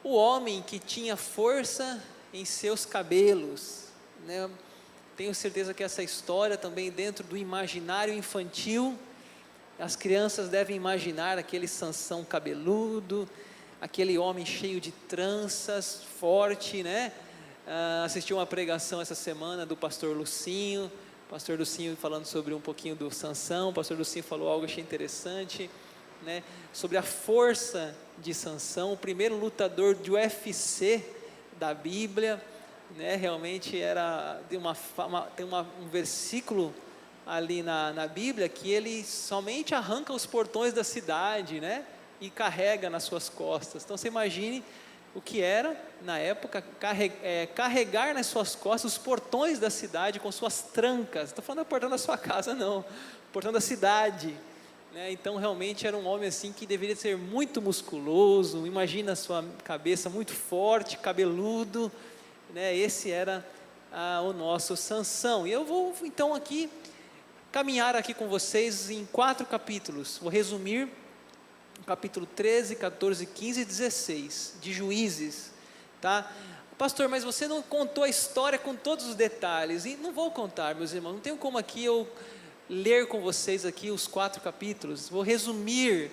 o homem que tinha força em seus cabelos, né? Tenho certeza que essa história também dentro do imaginário infantil, as crianças devem imaginar aquele Sansão cabeludo, aquele homem cheio de tranças, forte, né? Assisti uma pregação essa semana do pastor Lucinho falando sobre um pouquinho do Sansão. O pastor Lucinho falou algo que achei interessante, né? Sobre a força de Sansão, o primeiro lutador de UFC da Bíblia, né? Realmente tem um versículo ali na Bíblia que ele somente arranca os portões da cidade, né? E carrega nas suas costas. Então você imagine o que era na época carregar nas suas costas os portões da cidade com suas trancas. Não estou falando do portão da sua casa, não, portão da cidade, né? Então realmente era um homem assim que deveria ser muito musculoso. Imagina a sua cabeça muito forte, cabeludo, né? Esse era o nosso Sansão. E eu vou então aqui caminhar aqui com vocês em 4 capítulos. Vou resumir capítulo 13, 14, 15 e 16 de Juízes, tá? Pastor, mas você não contou a história com todos os detalhes. E não vou contar, meus irmãos, não tenho como aqui eu ler com vocês aqui os 4 capítulos. Vou resumir,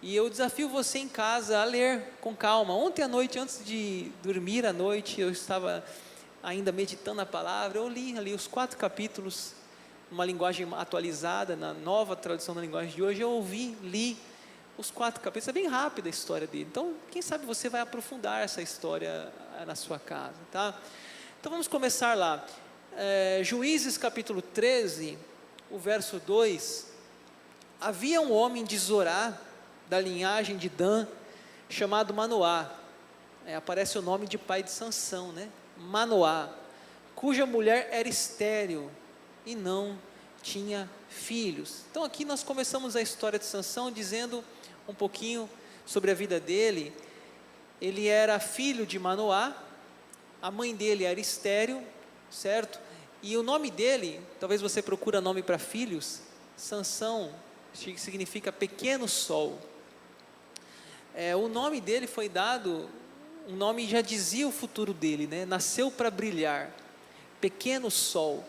e eu desafio você em casa a ler com calma. Ontem à noite, antes de dormir à noite, eu estava ainda meditando a palavra, eu li ali os 4 capítulos, numa linguagem atualizada, na nova tradução da linguagem de hoje. Eu li os 4 capítulos. É bem rápida a história dele, então quem sabe você vai aprofundar essa história na sua casa, tá? Então vamos começar lá. Juízes capítulo 13, o verso 2. Havia um homem de Zorá, da linhagem de Dan, chamado Manoá. Aparece o nome de pai de Sansão, né? Manoá, cuja mulher era estéril e não tinha filhos. Então aqui nós começamos a história de Sansão dizendo um pouquinho sobre a vida dele. Ele era filho de Manoá, a mãe dele era estéril, certo? E o nome dele, talvez você procure nome para filhos, Sansão, significa pequeno sol. O nome dele foi dado, um nome já dizia o futuro dele, né? Nasceu para brilhar, pequeno sol.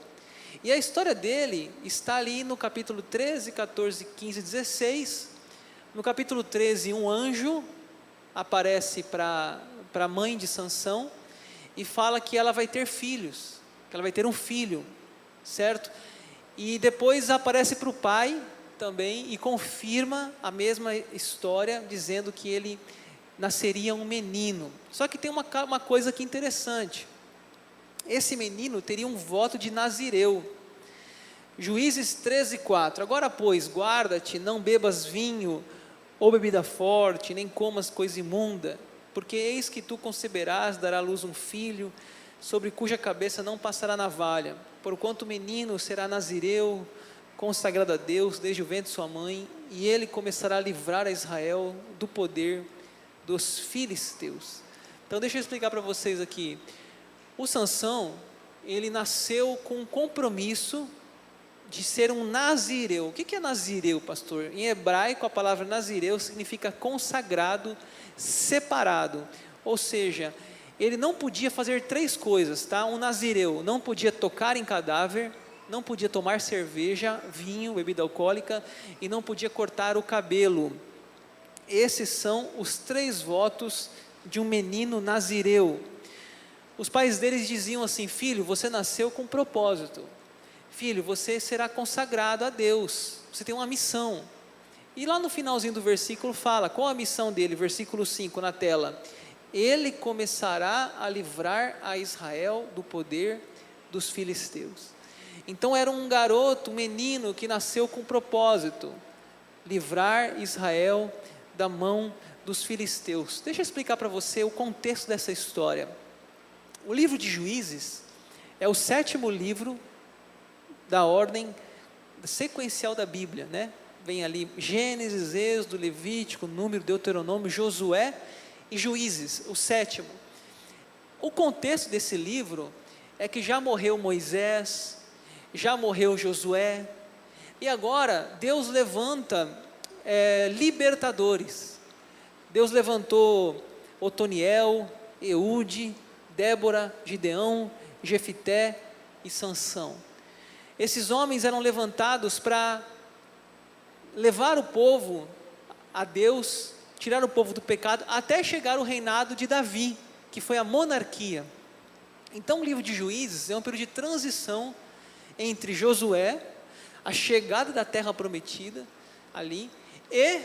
E a história dele está ali no capítulo 13, 14, 15 e 16. No capítulo 13, um anjo aparece para a mãe de Sansão e fala que ela vai ter filhos, que ela vai ter um filho, certo? E depois aparece para o pai também e confirma a mesma história, dizendo que ele nasceria um menino. Só que tem uma coisa aqui interessante. Esse menino teria um voto de nazireu. Juízes 13, 4. Agora, pois, guarda-te, não bebas vinho ou bebida forte, nem comas coisa imunda, porque eis que tu conceberás, dará à luz um filho, sobre cuja cabeça não passará navalha, porquanto o menino será nazireu, consagrado a Deus desde o ventre de sua mãe, e ele começará a livrar a Israel do poder dos filisteus. Então deixa eu explicar para vocês aqui. O Sansão, ele nasceu com um compromisso de ser um nazireu. O que é nazireu, pastor? Em hebraico a palavra nazireu significa consagrado, separado. Ou seja, ele não podia fazer 3 coisas, tá? Um nazireu não podia tocar em cadáver, não podia tomar cerveja, vinho, bebida alcoólica, e não podia cortar o cabelo. Esses são os 3 votos de um menino nazireu. Os pais deles diziam assim: filho, você nasceu com propósito. Filho, você será consagrado a Deus, você tem uma missão. E lá no finalzinho do versículo fala, qual a missão dele? Versículo 5 na tela: ele começará a livrar a Israel do poder dos filisteus. Então era um garoto, um menino que nasceu com propósito, livrar Israel da mão dos filisteus. Deixa eu explicar para você o contexto dessa história. O livro de Juízes é o 7º livro da ordem sequencial da Bíblia, né? Vem ali Gênesis, Êxodo, Levítico, Número, Deuteronômio, Josué e Juízes, o 7º. O contexto desse livro é que já morreu Moisés, já morreu Josué, e agora Deus levanta libertadores. Deus levantou Otoniel, Eude, Débora, Gideão, Jefité e Sansão. Esses homens eram levantados para levar o povo a Deus, tirar o povo do pecado, até chegar o reinado de Davi, que foi a monarquia. Então o livro de Juízes é um período de transição entre Josué, a chegada da terra prometida ali, e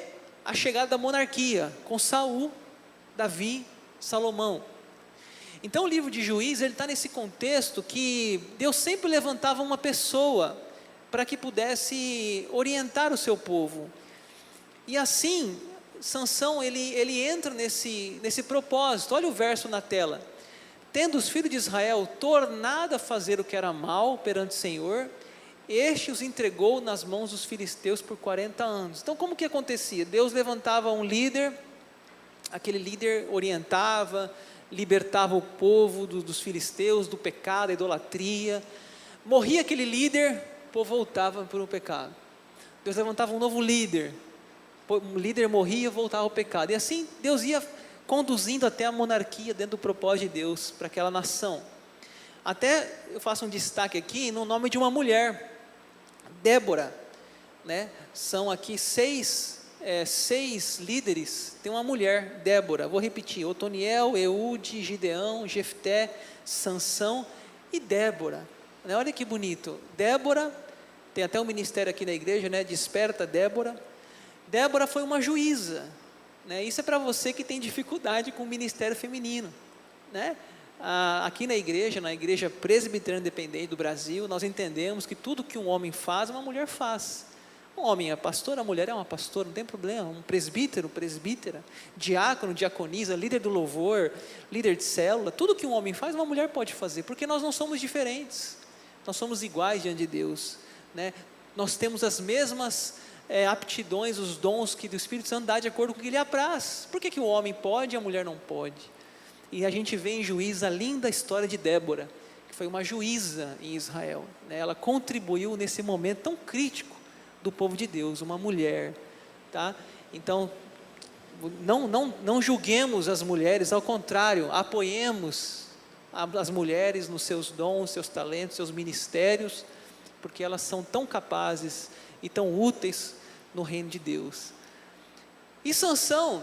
a chegada da monarquia, com Saul, Davi, Salomão. Então o livro de Juízes, ele está nesse contexto que Deus sempre levantava uma pessoa para que pudesse orientar o seu povo. E assim, Sansão, ele entra nesse propósito. Olha o verso na tela. Tendo os filhos de Israel tornado a fazer o que era mal perante o Senhor, este os entregou nas mãos dos filisteus por 40 anos. Então como que acontecia? Deus levantava um líder, aquele líder orientava, libertava o povo dos filisteus, do pecado, da idolatria. Morria aquele líder, o povo voltava para o pecado. Deus levantava um novo líder, o líder morria e voltava ao pecado. E assim Deus ia conduzindo até a monarquia dentro do propósito de Deus para aquela nação. Até eu faço um destaque aqui no nome de uma mulher, Débora, né? São aqui seis líderes, tem uma mulher, Débora. Vou repetir: Otoniel, Eude, Gideão, Jefté, Sansão e Débora, né? Olha que bonito. Débora, tem até um ministério aqui na igreja, né? Desperta Débora. Débora foi uma juíza, né? Isso é para você que tem dificuldade com o ministério feminino, né? Aqui na igreja presbiteriana independente do Brasil, nós entendemos que tudo que um homem faz, uma mulher faz. Um homem é pastor, a mulher é uma pastora, não tem problema. Um presbítero, presbítera, diácono, diaconisa, líder do louvor, líder de célula, tudo que um homem faz, uma mulher pode fazer, porque nós não somos diferentes, nós somos iguais diante de Deus, né? Nós temos as mesmas aptidões, os dons que do Espírito Santo dá de acordo com o que lhe apraz. Por que o homem pode e a mulher não pode? E a gente vê em Juízes a linda história de Débora, que foi uma juíza em Israel, né? Ela contribuiu nesse momento tão crítico do povo de Deus, uma mulher, tá? Então, não julguemos as mulheres, ao contrário, apoiemos as mulheres nos seus dons, seus talentos, seus ministérios, porque elas são tão capazes e tão úteis no reino de Deus. E Sansão,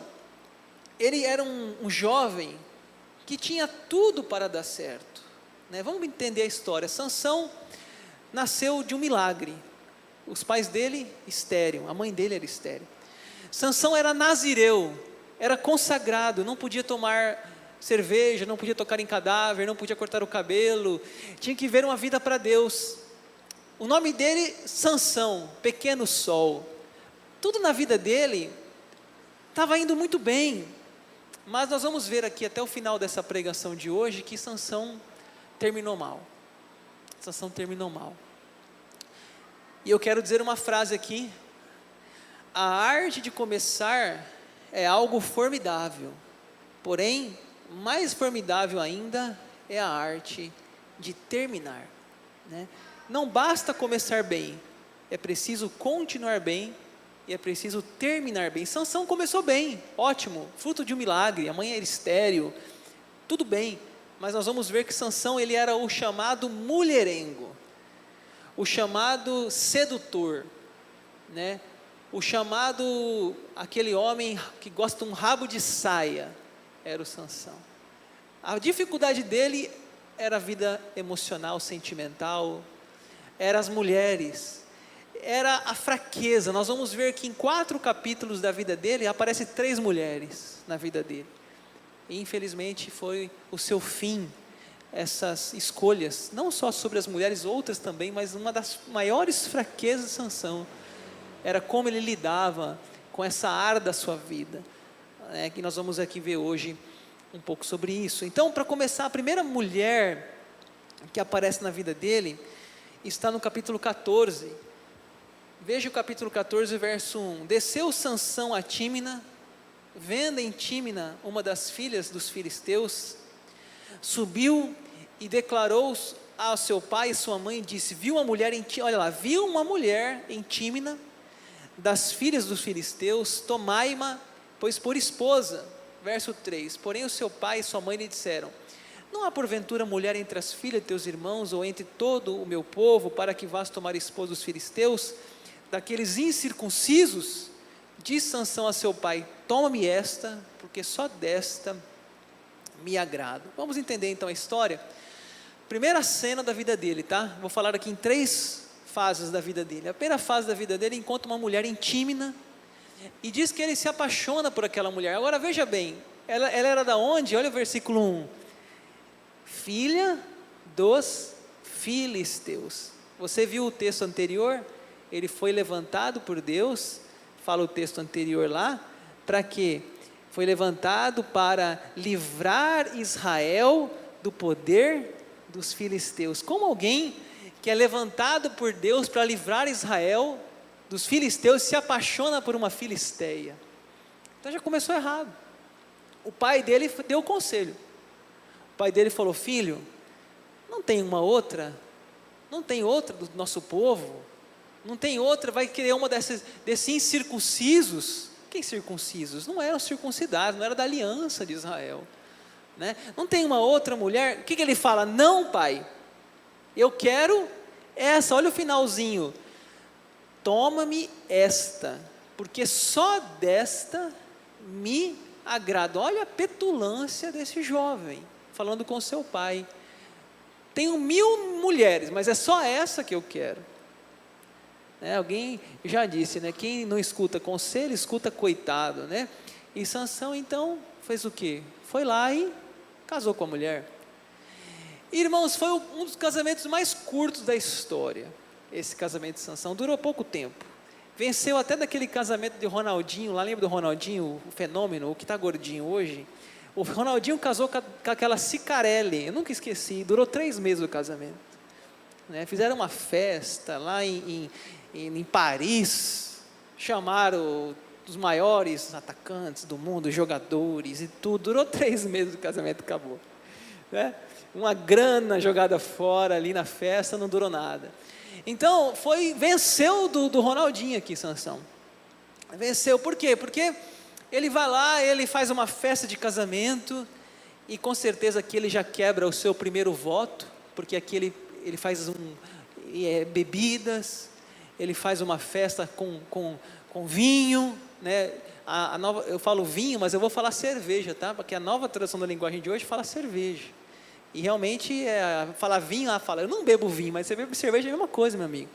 ele era um jovem que tinha tudo para dar certo, né? Vamos entender a história. Sansão nasceu de um milagre. Os pais dele, estéril, a mãe dele era estéril. Sansão era nazireu, era consagrado, não podia tomar cerveja, não podia tocar em cadáver, não podia cortar o cabelo, tinha que viver uma vida para Deus. O nome dele, Sansão, pequeno sol. Tudo na vida dele estava indo muito bem, mas nós vamos ver aqui até o final dessa pregação de hoje que Sansão terminou mal. Sansão terminou mal. E eu quero dizer uma frase aqui: a arte de começar é algo formidável, porém, mais formidável ainda é a arte de terminar, né? Não basta começar bem, é preciso continuar bem e é preciso terminar bem. Sansão começou bem, ótimo, fruto de um milagre, a mãe era estéril, tudo bem, mas nós vamos ver que Sansão, ele era o chamado mulherengo, o chamado sedutor, né? O chamado, aquele homem que gosta de um rabo de saia, era o Sansão. A dificuldade dele era a vida emocional, sentimental, eram as mulheres, era a fraqueza. Nós vamos ver que em 4 capítulos da vida dele, aparecem 3 mulheres na vida dele, e infelizmente foi o seu fim, essas escolhas, não só sobre as mulheres, outras também, mas uma das maiores fraquezas de Sansão, era como ele lidava com essa área da sua vida, né, que nós vamos aqui ver hoje um pouco sobre isso. Então, para começar, a primeira mulher que aparece na vida dele, está no capítulo 14, veja o capítulo 14, verso 1, desceu Sansão a Tímina, vendo em Tímina uma das filhas dos filisteus, subiu e declarou ao seu pai e sua mãe, disse, viu uma mulher em Tímina, das filhas dos filisteus, tomai-ma, pois por esposa, verso 3, porém o seu pai e sua mãe lhe disseram, não há porventura mulher entre as filhas de teus irmãos, ou entre todo o meu povo, para que vás tomar esposa dos filisteus, daqueles incircuncisos? Disse Sansão a seu pai, toma-me esta, porque só desta me agrado. Vamos entender então a história. Primeira cena da vida dele, tá? Vou falar aqui em 3 fases da vida dele. A primeira fase da vida dele, encontra uma mulher em Tímina, e diz que ele se apaixona por aquela mulher. Agora veja bem, ela era da onde? Olha o versículo 1, filha dos filisteus. Você viu o texto anterior? Ele foi levantado por Deus, fala o texto anterior lá, para quê? Foi levantado para livrar Israel do poder dos filisteus. Como alguém que é levantado por Deus para livrar Israel dos filisteus se apaixona por uma filisteia? Então já começou errado. O pai dele deu o conselho. O pai dele falou, filho, não tem uma outra? Não tem outra do nosso povo? Não tem outra? Vai querer uma desses incircuncisos? Que circuncisos? Não eram circuncidados, não era da aliança de Israel, né? Não tem uma outra mulher? O que ele fala? Não, pai, eu quero essa. Olha o finalzinho, toma-me esta, porque só desta me agrada. Olha a petulância desse jovem, falando com seu pai, tenho 1000 mulheres, mas é só essa que eu quero. Alguém já disse, né? Quem não escuta conselho, escuta coitado, né? E Sansão então fez o quê? Foi lá e casou com a mulher. Irmãos, foi um dos casamentos mais curtos da história. Esse casamento de Sansão durou pouco tempo. Venceu até daquele casamento de Ronaldinho, lá lembra do Ronaldinho, o fenômeno, o que está gordinho hoje? O Ronaldinho casou com aquela Cicarelli, eu nunca esqueci, durou 3 meses o casamento, né? Fizeram uma festa lá em Paris, chamaram os maiores atacantes do mundo, jogadores e tudo, durou 3 meses o casamento, acabou, né? Uma grana jogada fora ali na festa, não durou nada. Então, venceu do Ronaldinho aqui, Sansão, venceu, por quê? Porque ele vai lá, ele faz uma festa de casamento, e com certeza aqui ele já quebra o seu primeiro voto, porque aqui ele faz bebidas, ele faz uma festa com vinho, né? Eu falo vinho, mas eu vou falar cerveja, tá? Porque a nova tradução da linguagem de hoje fala cerveja, e realmente falar vinho, eu não bebo vinho, mas você bebe cerveja é a mesma coisa, meu amigo,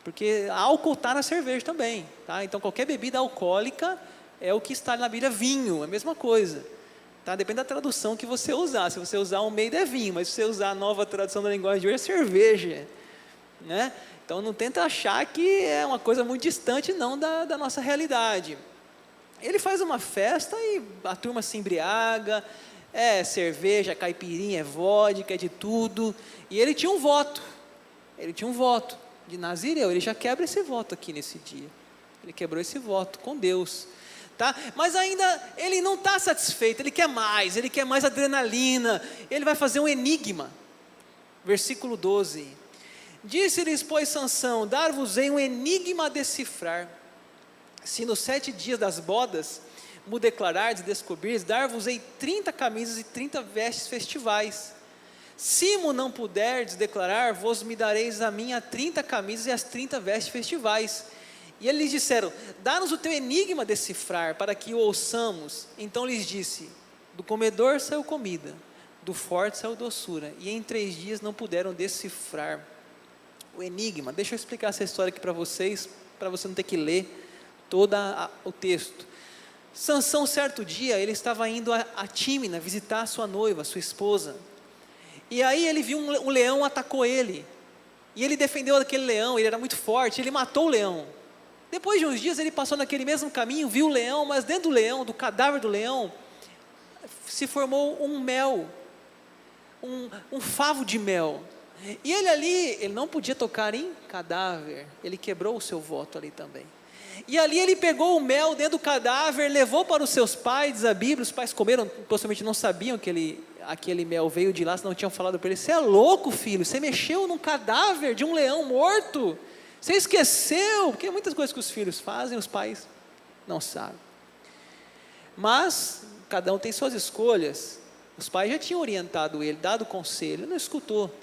porque álcool está na cerveja também, tá? Então qualquer bebida alcoólica é o que está na Bíblia, vinho, é a mesma coisa, tá? Depende da tradução que você usar. Se você usar Almeida é vinho, mas se você usar a nova tradução da linguagem de hoje é cerveja, né? Então não tenta achar que é uma coisa muito distante não da nossa realidade. Ele faz uma festa e a turma se embriaga, cerveja, caipirinha, vodka, de tudo, e ele tinha um voto de Nazireu, ele já quebra esse voto aqui nesse dia, ele quebrou esse voto com Deus, tá? Mas ainda ele não está satisfeito, ele quer mais adrenalina, ele vai fazer um enigma, versículo 12, disse-lhes, pois, Sansão, dar-vos-ei um enigma a decifrar, se nos 7 dias das bodas me declarardes e descobrires, dar-vos-ei 30 camisas e 30 vestes festivais, se mo não puderdes declarar, vos me dareis a mim 30 camisas e as 30 vestes festivais. E eles lhes disseram, dá-nos o teu enigma a decifrar, para que o ouçamos. Então lhes disse, do comedor saiu comida, do forte saiu doçura, e em 3 dias não puderam decifrar o enigma. Deixa eu explicar essa história aqui para vocês, para você não ter que ler todo o texto. Sansão, certo dia, ele estava indo a Tímina visitar a sua noiva, sua esposa, e aí ele viu um leão, atacou ele, e ele defendeu aquele leão, ele era muito forte, ele matou o leão. Depois de uns dias ele passou naquele mesmo caminho, viu o leão, mas dentro do leão, do cadáver do leão, se formou um mel, um favo de mel, e ele ali, ele não podia tocar em cadáver, ele quebrou o seu voto ali também, e ali ele pegou o mel dentro do cadáver, levou para os seus pais, diz a Bíblia, os pais comeram, possivelmente não sabiam que aquele mel veio de lá, se não tinham falado para ele, você é louco filho, você mexeu num cadáver de um leão morto, você esqueceu, porque muitas coisas que os filhos fazem, os pais não sabem, mas cada um tem suas escolhas. Os pais já tinham orientado ele, dado conselho, ele não escutou.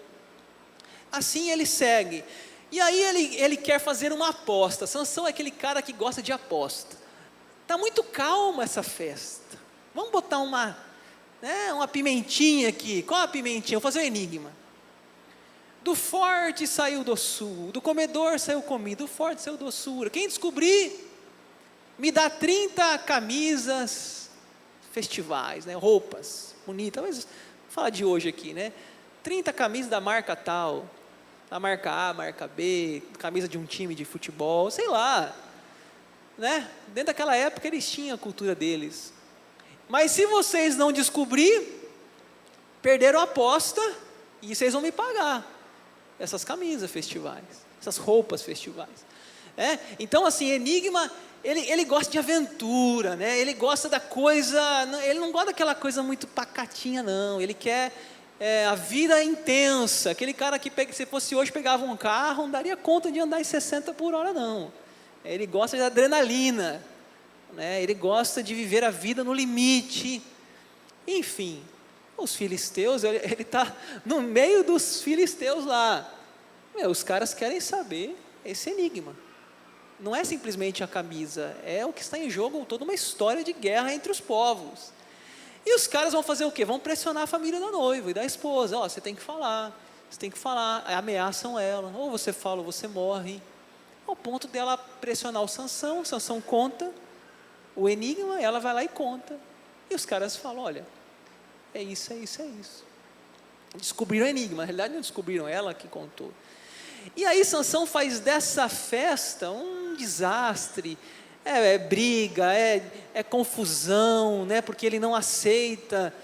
Assim ele segue, e aí ele quer fazer uma aposta. Sansão é aquele cara que gosta de aposta. Está muito calma essa festa, vamos botar uma pimentinha aqui. Qual a pimentinha? Vou fazer um enigma. Do forte saiu doçura, do comedor saiu comida, do forte saiu doçura. Quem descobrir, me dá 30 camisas festivais, roupas bonitas. Mas vou falar de hoje aqui, 30 camisas da marca tal, da marca A, marca B, camisa de um time de futebol, sei lá, dentro daquela época eles tinham a cultura deles. Mas se vocês não descobrir, perderam a aposta, e vocês vão me pagar essas camisas festivais, essas roupas festivais. Então assim, enigma, ele gosta de aventura, ele gosta da coisa, ele não gosta daquela coisa muito pacatinha não, ele quer a vida intensa. Aquele cara que se fosse hoje pegava um carro, não daria conta de andar em 60 por hora não. Ele gosta de adrenalina, ele gosta de viver a vida no limite. Enfim, os filisteus, ele está no meio dos filisteus lá. Os caras querem saber esse enigma. Não é simplesmente a camisa, é o que está em jogo, toda uma história de guerra entre os povos. E os caras vão fazer o quê? Vão pressionar a família da noiva e da esposa. Você tem que falar, ameaçam ela, ou você fala ou você morre. Ao ponto dela pressionar o Sansão conta o enigma, ela vai lá e conta. E os caras falam, olha, é isso. Descobriram o enigma, na realidade não descobriram, ela que contou. E aí Sansão faz dessa festa um desastre, briga, confusão, porque ele não aceita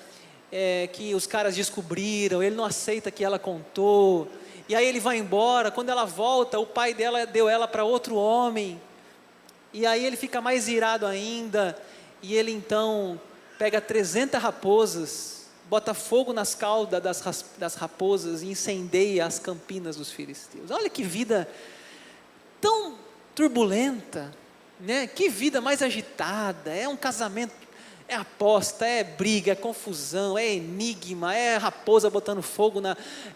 que os caras descobriram, ele não aceita que ela contou, e aí ele vai embora. Quando ela volta, o pai dela deu ela para outro homem, e aí ele fica mais irado ainda, e ele então pega 300 raposas, bota fogo nas caudas das raposas e incendeia as campinas dos filisteus. Olha que vida tão turbulenta, que vida mais agitada. É um casamento, é aposta, é briga, é confusão, é enigma, é raposa botando fogo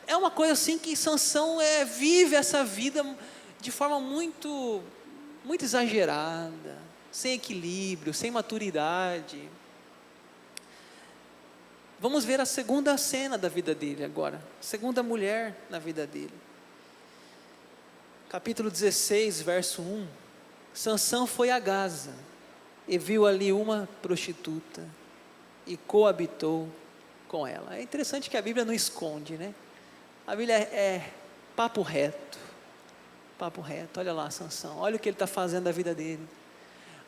é uma coisa assim que Sansão vive essa vida de forma muito, muito exagerada, sem equilíbrio, sem maturidade. Vamos ver a segunda cena da vida dele agora, a segunda mulher na vida dele. Capítulo 16, verso 1. Sansão foi a Gaza e viu ali uma prostituta e coabitou com ela. É interessante que a Bíblia não esconde, A Bíblia é papo reto, olha lá Sansão, olha o que ele está fazendo da vida dele.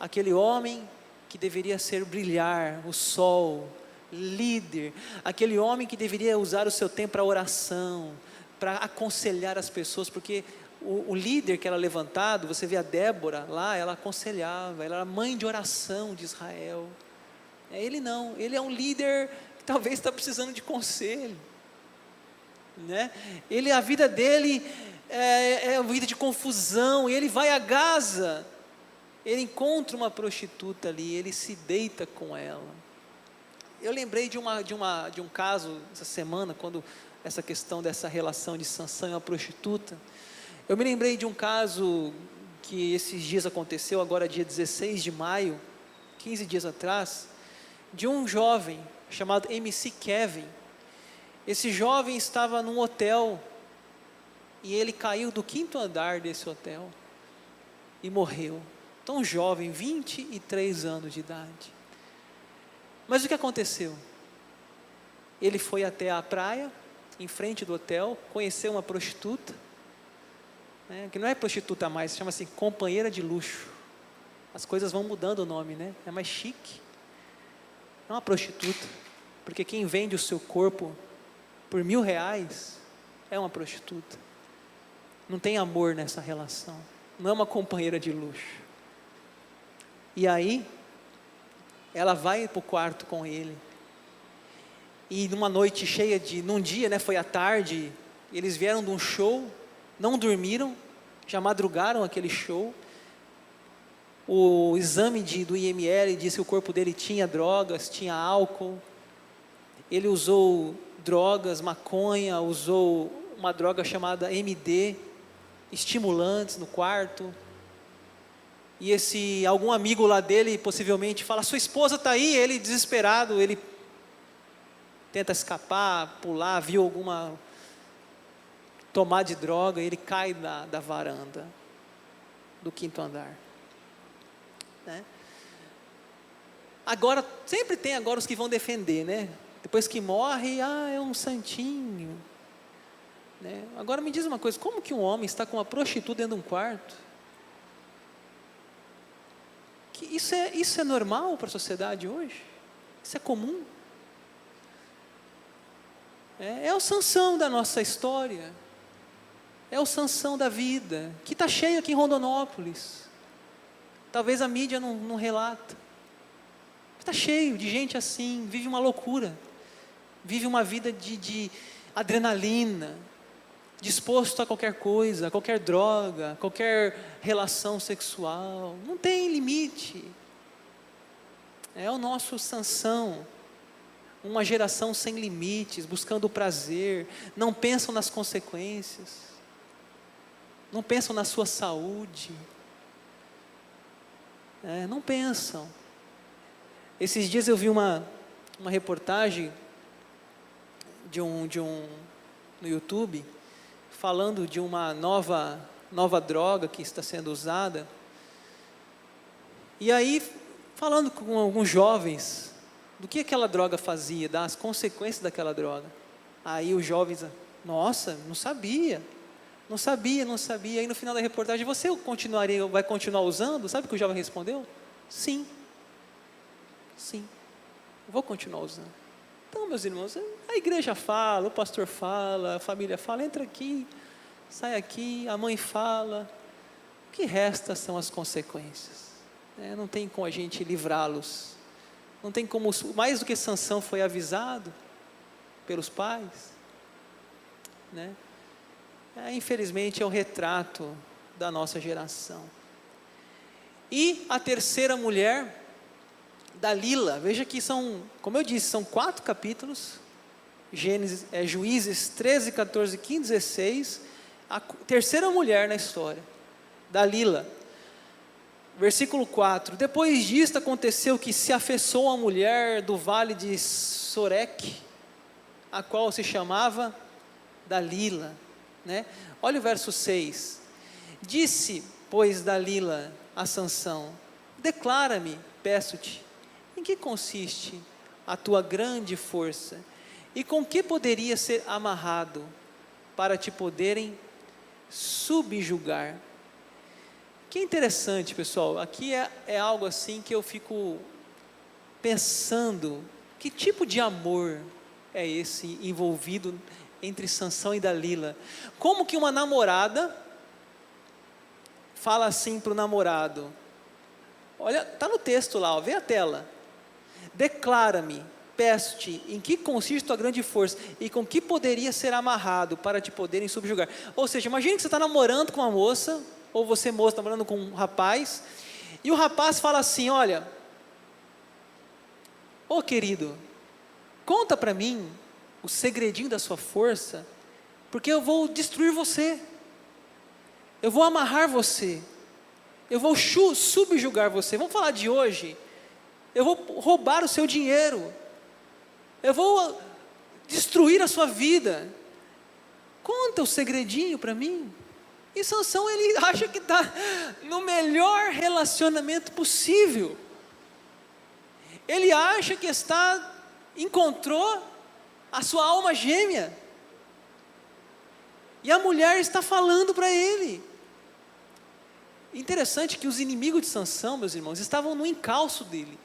Aquele homem que deveria brilhar, o sol, líder, aquele homem que deveria usar o seu tempo para oração, para aconselhar as pessoas, porque o líder que era levantado, você vê a Débora lá, ela aconselhava, ela era mãe de oração de Israel. Ele não, ele é um líder que talvez está precisando de conselho, a vida dele é uma vida de confusão, e ele vai a Gaza, ele encontra uma prostituta ali, ele se deita com ela. Eu lembrei de um caso essa semana, quando essa questão dessa relação de Sansão e uma prostituta. Eu me lembrei de um caso que esses dias aconteceu, agora dia 16 de maio, 15 dias atrás, de um jovem chamado MC Kevin. Esse jovem estava num hotel, e ele caiu do 5º andar desse hotel, e morreu. Tão jovem, 23 anos de idade. Mas o que aconteceu? Ele foi até a praia, em frente do hotel, conheceu uma prostituta, que não é prostituta mais, chama-se companheira de luxo. As coisas vão mudando o nome, é mais chique. É uma prostituta, porque quem vende o seu corpo por R$1.000 é uma prostituta. Não tem amor nessa relação, não é uma companheira de luxo. E aí, ela vai para o quarto com ele, e numa noite cheia num dia, foi à tarde, eles vieram de um show, não dormiram, já madrugaram aquele show. o exame do IML disse que o corpo dele tinha drogas, tinha álcool. Ele usou drogas, maconha, usou uma droga chamada MD, estimulantes no quarto. E algum amigo lá dele possivelmente fala: sua esposa está aí. Ele desesperado, ele tenta escapar, pular, viu alguma tomar de droga, ele cai da varanda do 5º andar. Né? Agora, sempre tem agora os que vão defender, né? Depois que morre, é um santinho. Né? Agora me diz uma coisa, como que um homem está com uma prostituta dentro de um quarto? Que isso é normal para a sociedade hoje? Isso é comum? É o Sansão da nossa história. É o Sansão da vida, que está cheio aqui em Rondonópolis. Talvez a mídia não relata. Está cheio de gente assim, vive uma loucura. Vive uma vida de adrenalina, disposto a qualquer coisa, a qualquer droga, qualquer relação sexual. Não tem limite. É o nosso Sansão. Uma geração sem limites, buscando o prazer. Não pensam nas consequências. Não pensam na sua saúde. Não pensam. Esses dias eu vi uma reportagem no YouTube, falando de uma nova droga que está sendo usada. E aí, falando com alguns jovens, do que aquela droga fazia, das consequências daquela droga. Aí os jovens, nossa, não sabia. Aí no final da reportagem, você vai continuar usando? Sabe o que o jovem respondeu? Sim, vou continuar usando. Então, meus irmãos, a igreja fala, o pastor fala, a família fala, entra aqui, sai aqui, a mãe fala. O que resta são as consequências. Não tem como a gente livrá-los. Não tem como, mais do que Sansão foi avisado pelos pais, né? Infelizmente é o retrato da nossa geração. E a terceira mulher, Dalila, veja que como eu disse, são 4 capítulos, Juízes 13, 14, 15, 16, a terceira mulher na história, Dalila. Versículo 4, depois disto aconteceu que se afessou a mulher do vale de Soreque, a qual se chamava Dalila. Né? Olha o verso 6, disse, pois, Dalila a Sansão: declara-me, peço-te, em que consiste a tua grande força, e com que poderia ser amarrado, para te poderem subjugar. Que interessante, pessoal, aqui é algo assim que eu fico pensando, que tipo de amor é esse envolvido entre Sansão e Dalila? Como que uma namorada fala assim para o namorado? Olha, está no texto lá, vê a tela. Declara-me, peço-te, em que consiste tua grande força, e com que poderia ser amarrado, para te poderem subjugar. Ou seja, imagine que você está namorando com uma moça, ou você moça namorando com um rapaz, e o rapaz fala assim: olha, ô querido, conta para mim o segredinho da sua força, porque eu vou destruir você, eu vou amarrar você, eu vou subjugar você. Vamos falar de hoje, eu vou roubar o seu dinheiro, eu vou destruir a sua vida, conta o segredinho para mim. E Sansão, ele acha que está no melhor relacionamento possível, ele acha que encontrou a sua alma gêmea, e a mulher está falando para ele. Interessante que os inimigos de Sansão, meus irmãos, estavam no encalço dele,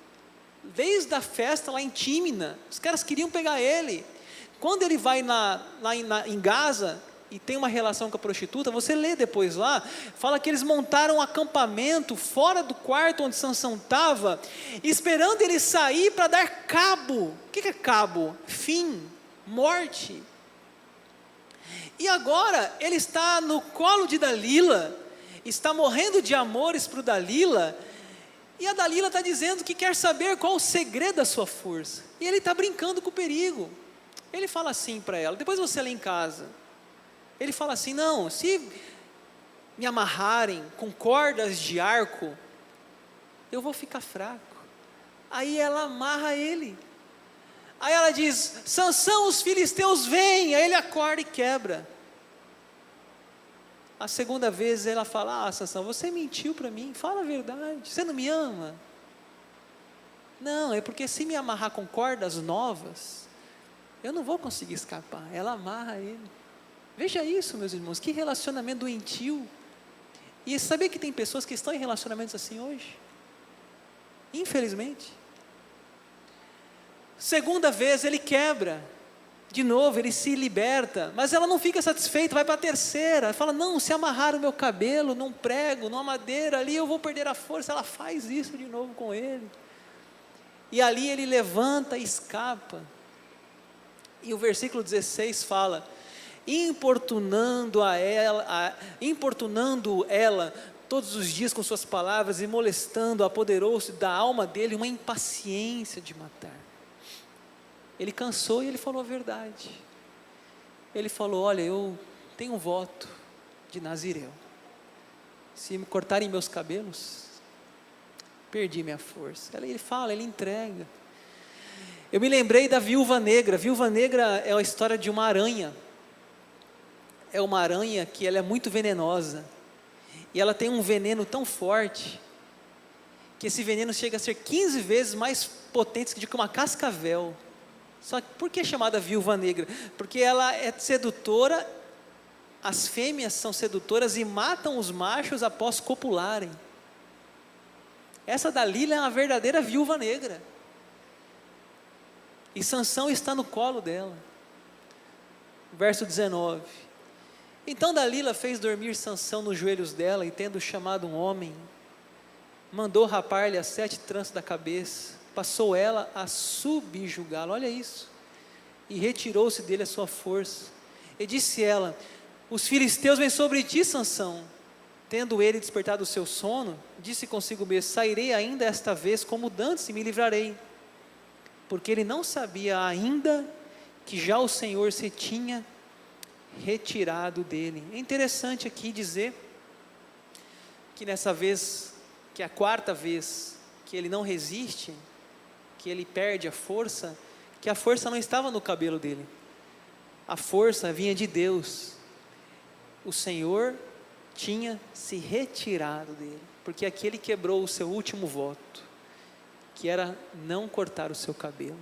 desde a festa lá em Tímina. Os caras queriam pegar ele. Quando ele vai em Gaza e tem uma relação com a prostituta, você lê depois lá, fala que eles montaram um acampamento fora do quarto onde Sansão estava, esperando ele sair para dar cabo. O que é cabo? Fim, morte. E agora ele está no colo de Dalila, está morrendo de amores para o Dalila, E a Dalila está dizendo que quer saber qual o segredo da sua força. E ele está brincando com o perigo. Ele fala assim para ela, depois você lê em casa. Ele fala assim, não, se me amarrarem com cordas de arco, eu vou ficar fraco. Aí ela amarra ele. Aí ela diz, Sansão, os filisteus vêm. Aí ele acorda e quebra. A segunda vez ela fala, Sansão, você mentiu para mim, fala a verdade, você não me ama? Não, é porque se me amarrar com cordas novas, eu não vou conseguir escapar. Ela amarra ele. Veja isso, meus irmãos, que relacionamento doentio. E sabia que tem pessoas que estão em relacionamentos assim hoje? Infelizmente. Segunda vez ele quebra. De novo, ele se liberta, mas ela não fica satisfeita, vai para a terceira, fala, não, se amarrar o meu cabelo num prego, numa madeira, ali eu vou perder a força. Ela faz isso de novo com ele, e ali ele levanta e escapa, e o versículo 16 fala, importunando ela todos os dias com suas palavras, e molestando, apoderou-se da alma dele uma impaciência de matar. Ele cansou e ele falou a verdade. Ele falou, olha, eu tenho um voto de Nazireu. Se me cortarem meus cabelos, perdi minha força. Ele fala, ele entrega. Eu me lembrei da viúva negra. A viúva negra é a história de uma aranha. É uma aranha que ela é muito venenosa. E ela tem um veneno tão forte, que esse veneno chega a ser 15 vezes mais potente do que uma cascavel. Só que por que é chamada viúva negra? Porque ela é sedutora, as fêmeas são sedutoras e matam os machos após copularem. Essa Dalila é uma verdadeira viúva negra. E Sansão está no colo dela. Verso 19. Então Dalila fez dormir Sansão nos joelhos dela, e tendo chamado um homem, mandou rapar-lhe as 7 tranças da cabeça, passou ela a subjugá-lo, olha isso, e retirou-se dele a sua força, e disse ela, os filisteus vêm sobre ti, Sansão. Tendo ele despertado o seu sono, disse consigo mesmo, sairei ainda esta vez como dantes e me livrarei, porque ele não sabia ainda que já o Senhor se tinha retirado dele. É interessante aqui dizer, que nessa vez, que é a 4ª vez, que ele não resiste, que ele perde a força, que a força não estava no cabelo dele, a força vinha de Deus. O Senhor tinha se retirado dele, porque aqui ele quebrou o seu último voto, que era não cortar o seu cabelo.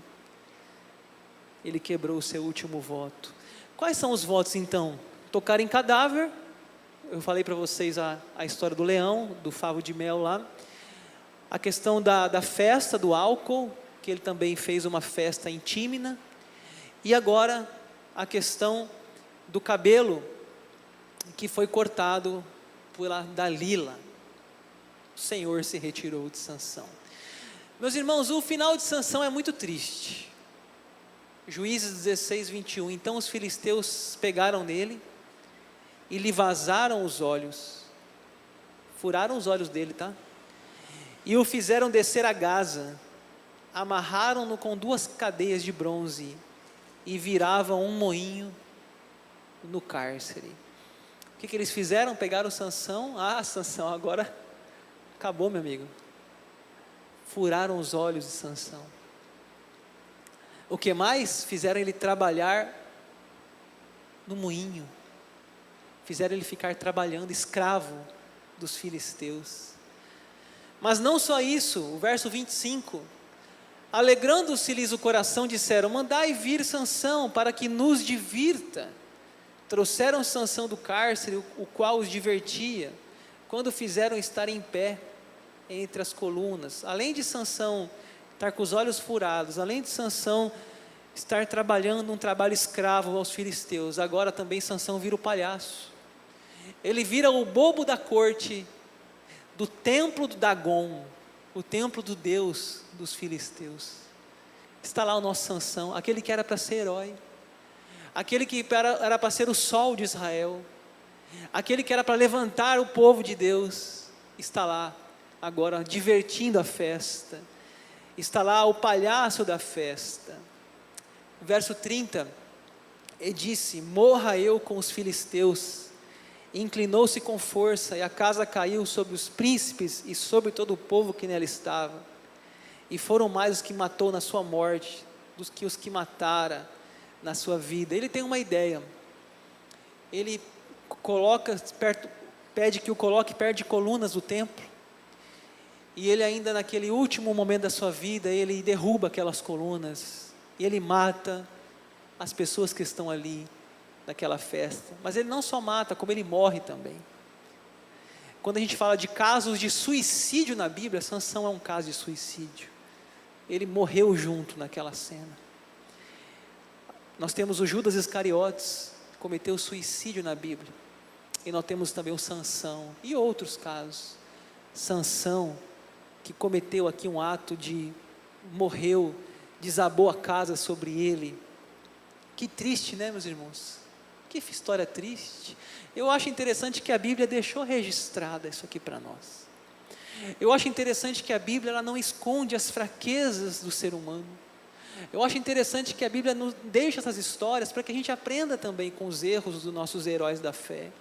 Ele quebrou o seu último voto. Quais são os votos então? Tocar em cadáver, eu falei para vocês a história do leão, do favo de mel lá, a questão da festa, do álcool, que ele também fez uma festa em Tímina, e agora a questão do cabelo, que foi cortado pela Dalila. O Senhor se retirou de Sansão. Meus irmãos, o final de Sansão é muito triste. Juízes 16, 21, então os filisteus pegaram nele, e lhe vazaram os olhos, furaram os olhos dele, tá? E o fizeram descer a Gaza, amarraram-no com 2 cadeias de bronze, e viravam um moinho no cárcere. O que eles fizeram? Pegaram Sansão, Sansão, agora acabou, meu amigo. Furaram os olhos de Sansão. O que mais? Fizeram ele trabalhar no moinho, fizeram ele ficar trabalhando, escravo dos filisteus. Mas não só isso, o verso 25, alegrando-se-lhes o coração, disseram, mandai vir Sansão, para que nos divirta. Trouxeram Sansão do cárcere, o qual os divertia, quando fizeram estar em pé, entre as colunas. Além de Sansão estar com os olhos furados, além de Sansão estar trabalhando um trabalho escravo aos filisteus, agora também Sansão vira o palhaço. Ele vira o bobo da corte, do templo do Dagon, o templo do Deus dos filisteus. Está lá o nosso Sansão, aquele que era para ser herói, aquele que era para ser o sol de Israel, aquele que era para levantar o povo de Deus, está lá agora divertindo a festa. Está lá o palhaço da festa. Verso 30, ele disse: morra eu com os filisteus. Inclinou-se com força, e a casa caiu sobre os príncipes e sobre todo o povo que nela estava. E foram mais os que matou na sua morte, dos que os que matara na sua vida. Ele tem uma ideia. Ele pede que o coloque perto de colunas do templo. E ele ainda naquele último momento da sua vida, ele derruba aquelas colunas. E ele mata as pessoas que estão ali naquela festa. Mas ele não só mata, como ele morre também. Quando a gente fala de casos de suicídio na Bíblia, Sansão é um caso de suicídio. Ele morreu junto naquela cena. Nós temos o Judas Iscariotes, que cometeu suicídio na Bíblia. E nós temos também o Sansão e outros casos. Sansão, que cometeu aqui um ato morreu, desabou a casa sobre ele. Que triste, né, meus irmãos? Que história triste. Eu acho interessante que a Bíblia deixou registrada isso aqui para nós. Eu acho interessante que a Bíblia ela não esconde as fraquezas do ser humano. Eu acho interessante que a Bíblia nos deixa essas histórias para que a gente aprenda também com os erros dos nossos heróis da fé.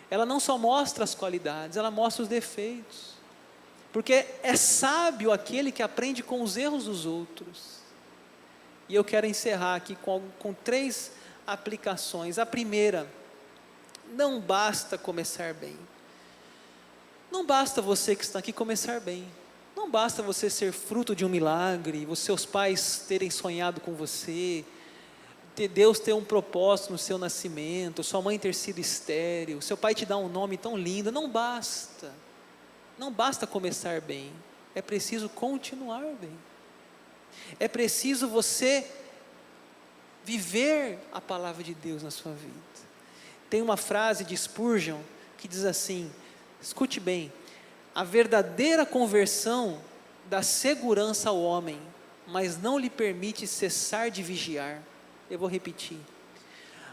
Ela não só mostra as qualidades, ela mostra os defeitos. Porque é sábio aquele que aprende com os erros dos outros. E eu quero encerrar aqui com 3 aplicações. A primeira, não basta começar bem. Não basta você que está aqui começar bem. Não basta você ser fruto de um milagre, os seus pais terem sonhado com você, Deus ter um propósito no seu nascimento, sua mãe ter sido estéril, seu pai te dar um nome tão lindo. Não basta. Não basta começar bem. É preciso continuar bem. É preciso você viver a palavra de Deus na sua vida. Tem uma frase de Spurgeon que diz assim, escute bem: a verdadeira conversão dá segurança ao homem, mas não lhe permite cessar de vigiar. Eu vou repetir.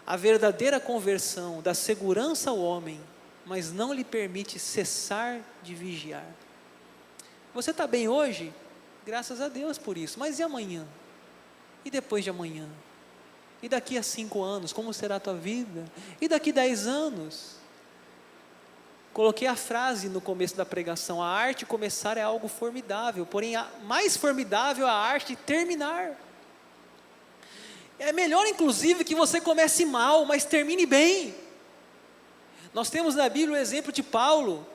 A verdadeira conversão dá segurança ao homem, mas não lhe permite cessar de vigiar. Você está bem hoje? Graças a Deus por isso. Mas e amanhã? E depois de amanhã? E daqui a 5 anos, como será a tua vida? E daqui 10 anos? Coloquei a frase no começo da pregação: a arte de começar é algo formidável, porém a mais formidável é a arte de terminar. É melhor inclusive que você comece mal, mas termine bem. Nós temos na Bíblia o exemplo de Paulo,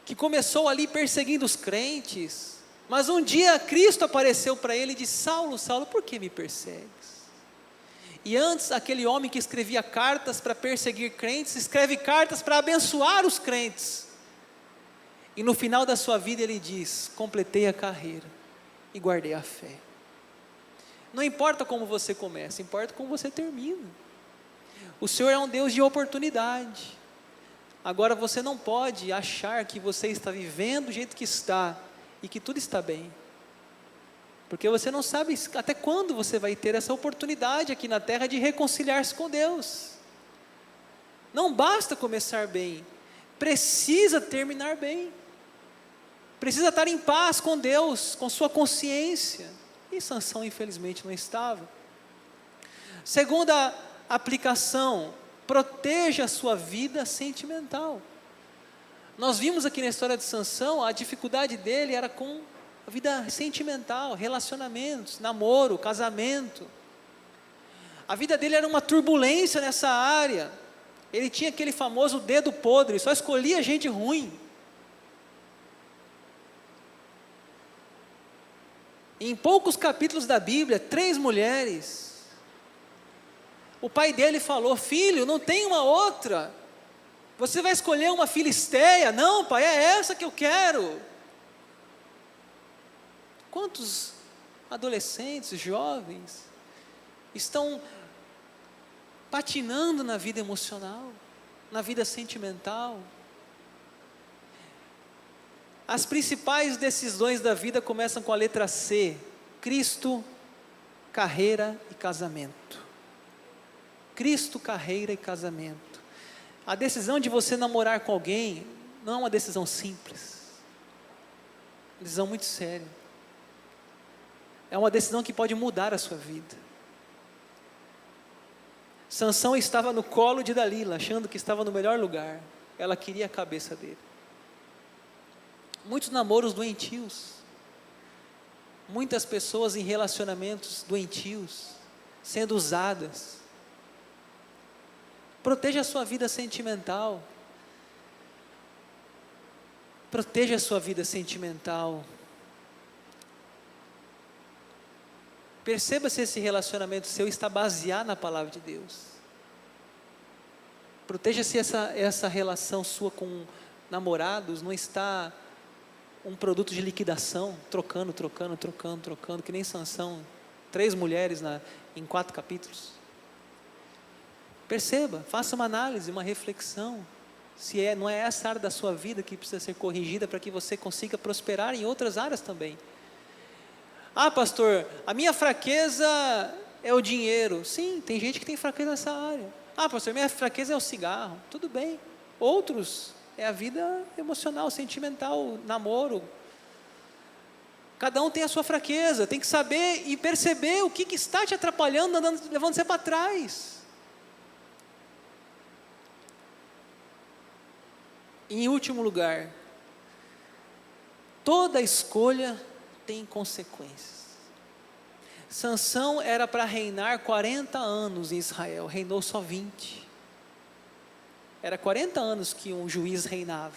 que começou ali perseguindo os crentes, mas um dia Cristo apareceu para ele e disse: Saulo, Saulo, por que me persegues? E antes, aquele homem que escrevia cartas para perseguir crentes, escreve cartas para abençoar os crentes. E no final da sua vida ele diz: completei a carreira e guardei a fé. Não importa como você começa, importa como você termina. O Senhor é um Deus de oportunidade. Agora você não pode achar que você está vivendo do jeito que está e que tudo está bem. Porque você não sabe até quando você vai ter essa oportunidade aqui na terra de reconciliar-se com Deus. Não basta começar bem, precisa terminar bem. Precisa estar em paz com Deus, com sua consciência. E Sansão infelizmente não estava. Segunda aplicação: proteja a sua vida sentimental. Nós vimos aqui na história de Sansão, a dificuldade dele era com a vida sentimental, relacionamentos, namoro, casamento. A vida dele era uma turbulência nessa área. Ele tinha aquele famoso dedo podre, só escolhia gente ruim. Em poucos capítulos da Bíblia, 3 mulheres. O pai dele falou: filho, não tem uma outra. Você vai escolher uma filisteia? Não, pai, é essa que eu quero. Quantos adolescentes, jovens, estão patinando na vida emocional, na vida sentimental? As principais decisões da vida começam com a letra C: Cristo, carreira e casamento. Cristo, carreira e casamento. A decisão de você namorar com alguém não é uma decisão simples. Decisão muito séria. É uma decisão que pode mudar a sua vida. Sansão estava no colo de Dalila, achando que estava no melhor lugar. Ela queria a cabeça dele. Muitos namoros doentios. Muitas pessoas em relacionamentos doentios, sendo usadas. Proteja a sua vida sentimental. Proteja a sua vida sentimental. Perceba se esse relacionamento seu está baseado na palavra de Deus. Proteja se essa relação sua com namorados não está um produto de liquidação, trocando, que nem Sansão, 3 mulheres em 4 capítulos. Perceba, faça uma análise, uma reflexão, se não é essa área da sua vida que precisa ser corrigida para que você consiga prosperar em outras áreas também. Ah, pastor, a minha fraqueza é o dinheiro. Sim, tem gente que tem fraqueza nessa área. Ah, pastor, minha fraqueza é o cigarro. Tudo bem. Outros é a vida emocional, sentimental, namoro. Cada um tem a sua fraqueza. Tem que saber e perceber o que está te atrapalhando, levando você para trás. Em último lugar, toda escolha tem consequências. Sansão era para reinar 40 anos em Israel, reinou só 20. Era 40 anos que um juiz reinava,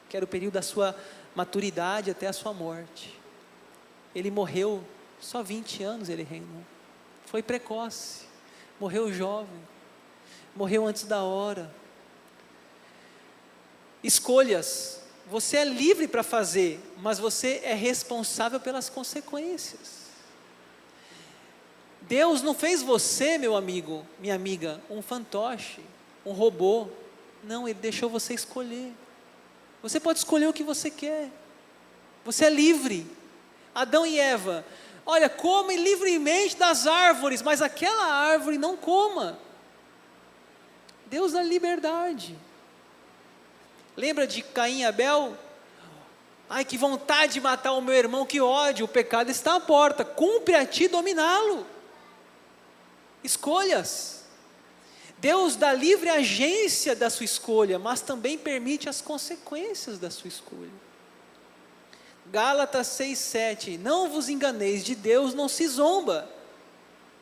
que era o período da sua maturidade até a sua morte. Ele morreu, só 20 anos ele reinou. Foi precoce, morreu jovem, morreu antes da hora. Escolhas, você é livre para fazer, mas você é responsável pelas consequências. Deus não fez você, meu amigo, minha amiga, um fantoche, um robô. Não, Ele deixou você escolher. Você pode escolher o que você quer. Você é livre. Adão e Eva, olha, comem livremente das árvores, mas aquela árvore não coma. Deus dá liberdade. Lembra de Caim e Abel? Ai, que vontade de matar o meu irmão, que ódio, o pecado está à porta, cumpre a ti dominá-lo. Escolhas. Deus dá livre agência da sua escolha, mas também permite as consequências da sua escolha. Gálatas 6:7, não vos enganeis, de Deus não se zomba.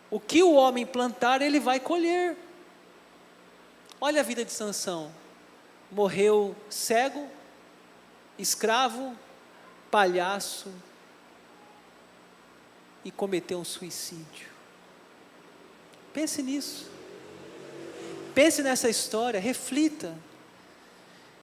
O que o homem plantar, ele vai colher. Olha a vida de Sansão. Morreu cego, escravo, palhaço e cometeu um suicídio. Pense nisso. Pense nessa história, reflita.